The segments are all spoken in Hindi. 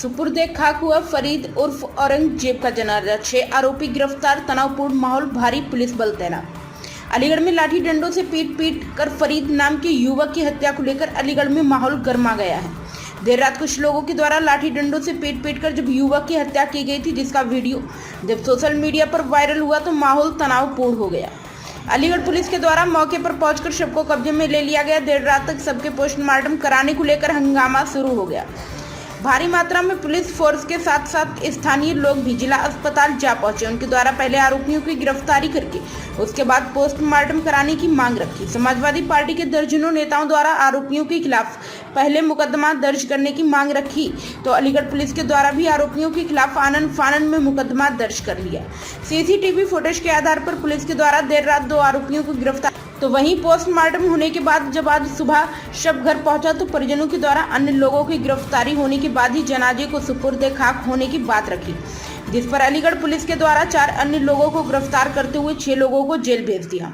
सुपुर्दे खाक हुआ फरीद उर्फ औरंगजेब का जनाजा। 6 आरोपी गिरफ्तार। तनावपूर्ण माहौल, भारी पुलिस बल तैनात। अलीगढ़ में लाठी डंडों से पीट कर फरीद नाम के युवक की हत्या को लेकर अलीगढ़ में माहौल गर्मा गया है। देर रात कुछ लोगों के द्वारा लाठी डंडों से पीट कर जब युवक की हत्या की गई थी, जिसका वीडियो जब सोशल मीडिया पर वायरल हुआ तो माहौल तनावपूर्ण हो गया। अलीगढ़ पुलिस के द्वारा मौके पर पहुंचकर शव को कब्जे में ले लिया गया। देर रात तक सबके पोस्टमार्टम कराने को लेकर हंगामा शुरू हो गया। भारी मात्रा में पुलिस फोर्स के साथ साथ स्थानीय लोग भी जिला अस्पताल जा पहुंचे। उनके द्वारा पहले आरोपियों की गिरफ्तारी करके उसके बाद पोस्टमार्टम कराने की मांग रखी। समाजवादी पार्टी के दर्जनों नेताओं द्वारा आरोपियों के खिलाफ पहले मुकदमा दर्ज करने की मांग रखी तो अलीगढ़ पुलिस के द्वारा भी आरोपियों के खिलाफ आनन फानन में मुकदमा दर्ज कर लिया। सीसीटीवी फुटेज के आधार पर पुलिस के द्वारा देर रात 2 आरोपियों को गिरफ्तार। तो वहीं पोस्टमार्टम होने के बाद जब आज सुबह शव घर पहुंचा तो परिजनों के द्वारा अन्य लोगों की गिरफ्तारी होने के बाद ही जनाजे को सुपुर्दे खाक होने की बात रखी, जिस पर अलीगढ़ पुलिस के द्वारा 4 अन्य लोगों को गिरफ्तार करते हुए 6 लोगों को जेल भेज दिया।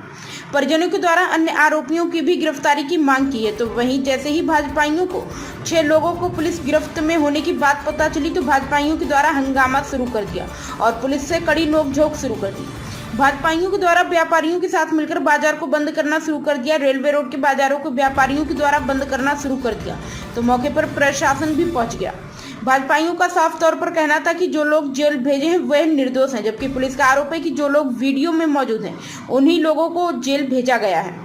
परिजनों के द्वारा अन्य आरोपियों की भी गिरफ्तारी की मांग की है। तो वहीं जैसे ही भाजपाइयों को 6 लोगों को पुलिस गिरफ्त में होने की बात पता चली तो भाजपाइयों के द्वारा हंगामा शुरू कर दिया और पुलिस से कड़ी नोकझोंक शुरू कर दी। भाजपाइयों के द्वारा व्यापारियों के साथ मिलकर बाजार को बंद करना शुरू कर दिया। रेलवे रोड के बाजारों को व्यापारियों के द्वारा बंद करना शुरू कर दिया तो मौके पर प्रशासन भी पहुंच गया। भाजपाइयों का साफ तौर पर कहना था कि जो लोग जेल भेजे हैं वह निर्दोष हैं, जबकि पुलिस का आरोप है कि जो लोग वीडियो में मौजूद हैं उन्हीं लोगों को जेल भेजा गया है।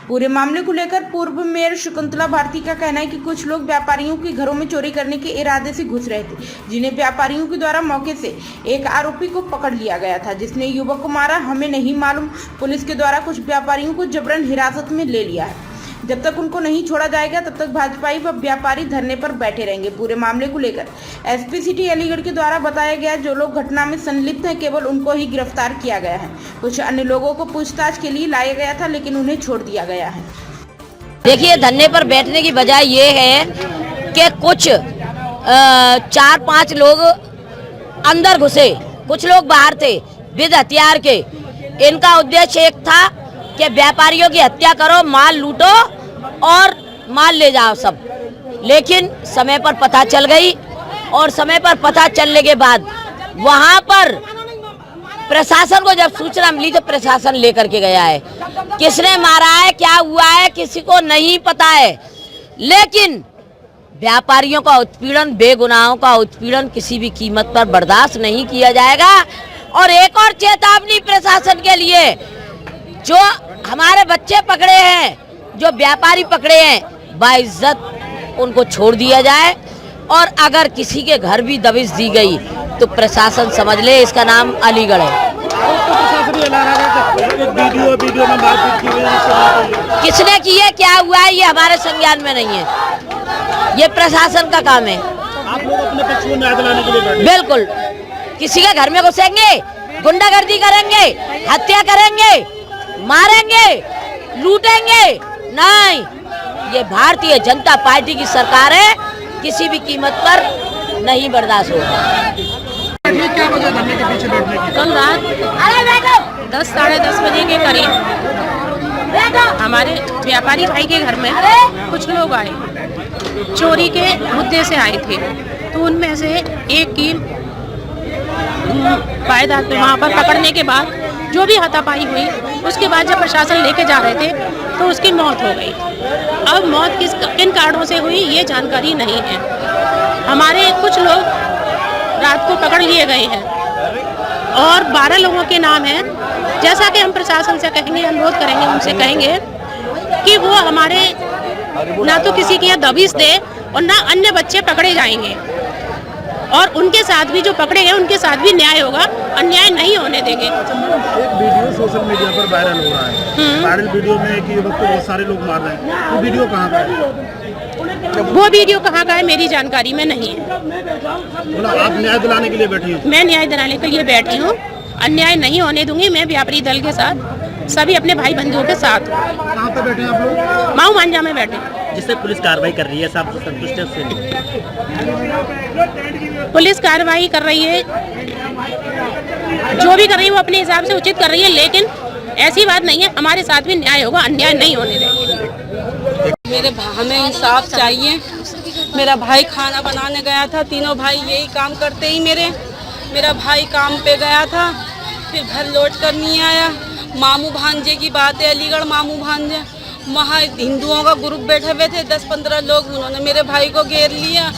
पूरे मामले को लेकर पूर्व मेयर शकुंतला भारती का कहना है कि कुछ लोग व्यापारियों के घरों में चोरी करने के इरादे से घुस रहे थे, जिन्हें व्यापारियों के द्वारा मौके से एक आरोपी को पकड़ लिया गया था जिसने युवक को मारा। हमें नहीं मालूम, पुलिस के द्वारा कुछ व्यापारियों को जबरन हिरासत में ले लिया है। जब तक उनको नहीं छोड़ा जाएगा तब तक भाजपाई व व्यापारी धरने पर बैठे रहेंगे। पूरे मामले को लेकर एसपी सिटी अलीगढ़ के द्वारा बताया गया जो लोग घटना में संलिप्त हैं केवल उनको ही गिरफ्तार किया गया है। कुछ अन्य लोगों को पूछताछ के लिए लाया गया था लेकिन उन्हें छोड़ दिया गया है। देखिए, धरने पर बैठने की वजह ये है कि कुछ 4-5 लोग अंदर घुसे, कुछ लोग बाहर थे विद हथियार के। इनका उद्देश्य एक था कि व्यापारियों की हत्या करो, माल लूटो और माल ले जाओ सब। लेकिन समय पर पता चल गई और समय पर पता चलने के बाद वहां पर प्रशासन को जब सूचना मिली तो प्रशासन लेकर के गया है। किसने मारा है, क्या हुआ है, किसी को नहीं पता है। लेकिन व्यापारियों का उत्पीड़न, बेगुनाहों का उत्पीड़न किसी भी कीमत पर बर्दाश्त नहीं किया जाएगा। और एक और चेतावनी प्रशासन के लिए, जो हमारे बच्चे पकड़े हैं, जो व्यापारी पकड़े हैं, बाइज्जत उनको छोड़ दिया जाए। और अगर किसी के घर भी दबिश दी गई तो प्रशासन समझ ले इसका नाम अलीगढ़ है। वीडियो में मारपीट की किसने की है, क्या हुआ है, ये हमारे संज्ञान में नहीं है। ये प्रशासन का काम है। आप लोग अपने पक्ष में न्याय दिलाने के लिए बैठे? बिल्कुल। किसी के घर में घुसेंगे, गुंडागर्दी करेंगे, हत्या करेंगे, मारेंगे, लूटेंगे नहीं। ये भारतीय जनता पार्टी की सरकार है, किसी भी कीमत पर नहीं बर्दाश्त होगा। क्या वजह धरने के पीछे बैठने की? कल रात 10 साढ़े 10 बजे के करीब हमारे व्यापारी भाई के घर में कुछ लोग आए, चोरी के मुद्दे से आए थे। तो उनमें से एक की वायदा वहाँ पर पकड़ने के बाद जो भी हाथापाई हुई, उसके बाद जब प्रशासन लेके जा रहे थे तो उसकी मौत हो गई। अब मौत किन कारणों से हुई ये जानकारी नहीं है। हमारे कुछ लोग रात को पकड़ लिए गए हैं और 12 लोगों के नाम हैं। जैसा कि हम प्रशासन से कहेंगे, अनुरोध करेंगे, उनसे कहेंगे कि वो हमारे ना तो किसी की यहाँ दबिश दे और ना अन्य बच्चे पकड़े जाएंगे। और उनके साथ भी जो पकड़े गए उनके साथ भी न्याय होगा, अन्याय नहीं होने देंगे। एक वीडियो सोशल मीडिया पर वायरल हो रहा है। वायरल वीडियो में एक युवक को बहुत सारे लोग मार रहे हैं। वो वीडियो कहाँ का है? वो वीडियो कहाँ का है मेरी जानकारी में नहीं है। आप न्याय दिलाने के लिए बैठी हैं? मैं न्याय दिलाने के लिए बैठी हूँ, अन्याय नहीं होने दूंगी। मैं व्यापारी दल के साथ, सभी अपने भाई बंधुओं के साथ। कहाँ पे बैठे हैं आप लोग? माऊ मांझा में बैठे। जिससे पुलिस कार्रवाई कर रही है, सब संतुष्ट है उससे? पुलिस कार्रवाई कर रही है, जो भी कर रही है वो अपने हिसाब से उचित कर रही है, लेकिन ऐसी बात नहीं है, हमारे साथ भी न्याय होगा, अन्याय नहीं होने देंगे। हमें इंसाफ चाहिए। मेरा भाई खाना बनाने गया था, तीनों भाई यही काम करते ही मेरा भाई काम पे गया था, फिर घर लौट कर नहीं आया। मामू भांजे की बात है, अलीगढ़ मामू भांजे, वहाँ हिंदुओं का ग्रुप बैठे हुए थे 10-15 लोग, उन्होंने मेरे भाई को घेर लिया।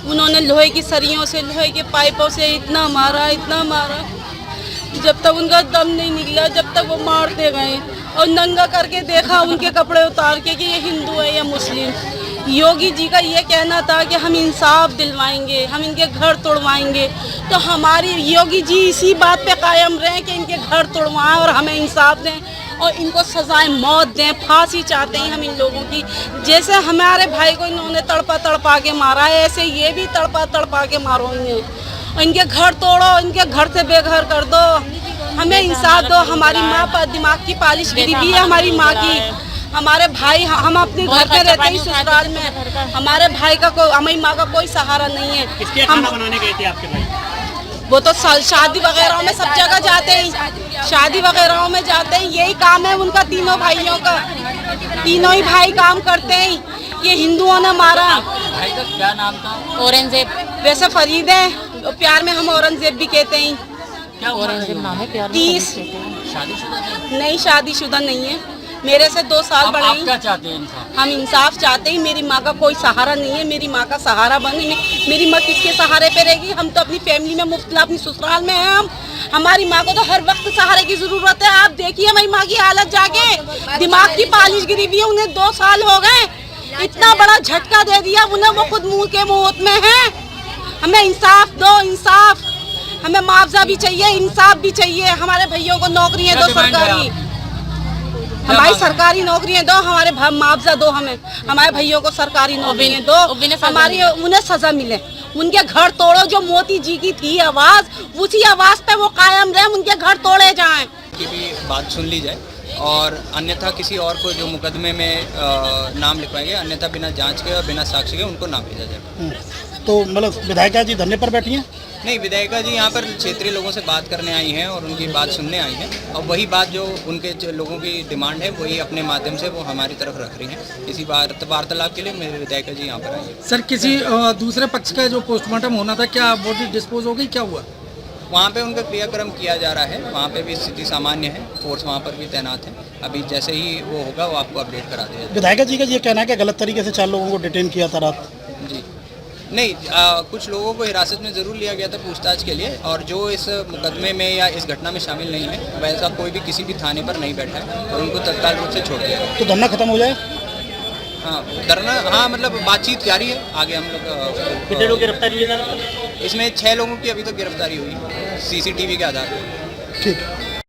उन्होंने लोहे की सरियों से, लोहे के पाइपों से इतना मारा, जब तक उनका दम नहीं निकला, जब तक वो मारते गए। और नंगा करके देखा उनके कपड़े उतार के कि ये हिंदू है या मुस्लिम। योगी जी का ये कहना था कि हम इंसाफ दिलवाएंगे, हम इनके घर तोड़वाएंगे। तो हमारी योगी जी इसी बात पे कायम रहें कि इनके घर तोड़वाएं और हमें इंसाफ दें और इनको सजाएं मौत दें। फांसी चाहते हैं हम इन लोगों की। जैसे हमारे भाई को इन्होंने तड़पा के मारा है, ऐसे ये भी तड़पा के मारो इन्हें। इनके घर तोड़ो, इनके घर से बेघर कर दो, हमें इंसाफ दो। हमारी माँ पर दिमाग की पालिश गिरी भी है, हमारी माँ की। हमारे भाई, हम अपने घर पे रहते हैं ससुराल में, हमारे भाई का हमारी माँ का कोई सहारा नहीं है। किसके खाना बनाने गए थे आपके भाई? वो तो शादी वगैरह में सब जगह जाते हैं, शादी वगैरह में जाते हैं, यही काम है उनका। तीनों भाइयों का, तीनों ही भाई काम करते हैं। ये हिंदुओं ने मारा। भाई का क्या नाम था? औरंगजेब। वैसे फरीद है, प्यार में हम औरंगजेब भी कहते हैं। क्या औरंगजेब नाम है? प्यार में 30 शादीशुदा थे? नहीं, शादीशुदा नहीं है, मेरे से 2 साल अब बड़े आप हैं। क्या चाहते हैं इंसान? हम इंसाफ चाहते हैं। मेरी माँ का कोई सहारा नहीं है, मेरी माँ का सहारा बने। मेरी माँ किसके सहारे पे रहेगी? हम तो अपनी फैमिली में मुफ्तला, अपनी ससुराल में हैं। हमारी माँ को तो हर वक्त सहारे की जरूरत है। आप देखिए हमारी माँ की हालत जाके, दिमाग की पालिश गिरी हुई है। उन्हें 2 साल हो गए, इतना बड़ा झटका दे दिया उन्हें, वो खुद मुँह के मौत में है। हमें इंसाफ दो, इंसाफ। हमें मुआवजा भी चाहिए, इंसाफ भी चाहिए। हमारे भैयों को नौकरियाँ दो सरकारी, हमारी सरकारी नौकरियाँ दो, हमारे मुआवजा दो, हमें हमारे भैयों को सरकारी नौकरियाँ दो, हमारी उन्हें सजा मिले। उनके घर तोड़ो, जो मोदी जी की थी आवाज़, उसी आवाज़ पे वो कायम रहे, उनके घर तोड़े जाएं। की भी बात सुन ली जाए और अन्यथा किसी और को जो मुकदमे में नाम लिखवाएंगे, अन्यथा बिना जांच के और बिना साक्ष्य के उनको नाम भेजा जाए। तो मतलब विधायिका जी धरने पर बैठी हैं? नहीं, विधायिका जी यहाँ पर क्षेत्रीय लोगों से बात करने आई हैं और उनकी बात सुनने आई हैं, और वही बात जो उनके लोगों की डिमांड है वही अपने माध्यम से वो हमारी तरफ रख रही हैं। इसी वार्तालाप के लिए मेरे विधायिका जी यहाँ पर आई हैं। सर, किसी दूसरे पक्ष का जो पोस्टमार्टम होना था, क्या बॉडी डिस्पोज हो गई, क्या हुआ? वहाँ पे उनका क्रियाक्रम किया जा रहा है, वहाँ पे भी स्थिति सामान्य है, फोर्स वहाँ पर भी तैनात है। अभी जैसे ही वो होगा वो आपको अपडेट करा दिया। विधायिका जी का ये कहना है कि गलत तरीके से 4 लोगों को डिटेन किया था रात। जी नहीं, कुछ लोगों को हिरासत में ज़रूर लिया गया था पूछताछ के लिए, और जो इस मुकदमे में या इस घटना में शामिल नहीं है वैसा कोई भी किसी भी थाने पर नहीं बैठा है और उनको तत्काल रूप से छोड़ दिया गया। तो धरना खत्म हो जाए? हाँ, धरना, हाँ, मतलब बातचीत जारी है आगे। हम लोग कितने लोग गिरफ्तार किए? इसमें 6 लोगों की अभी तक गिरफ्तारी हुई CCTV के आधार पर। ठीक।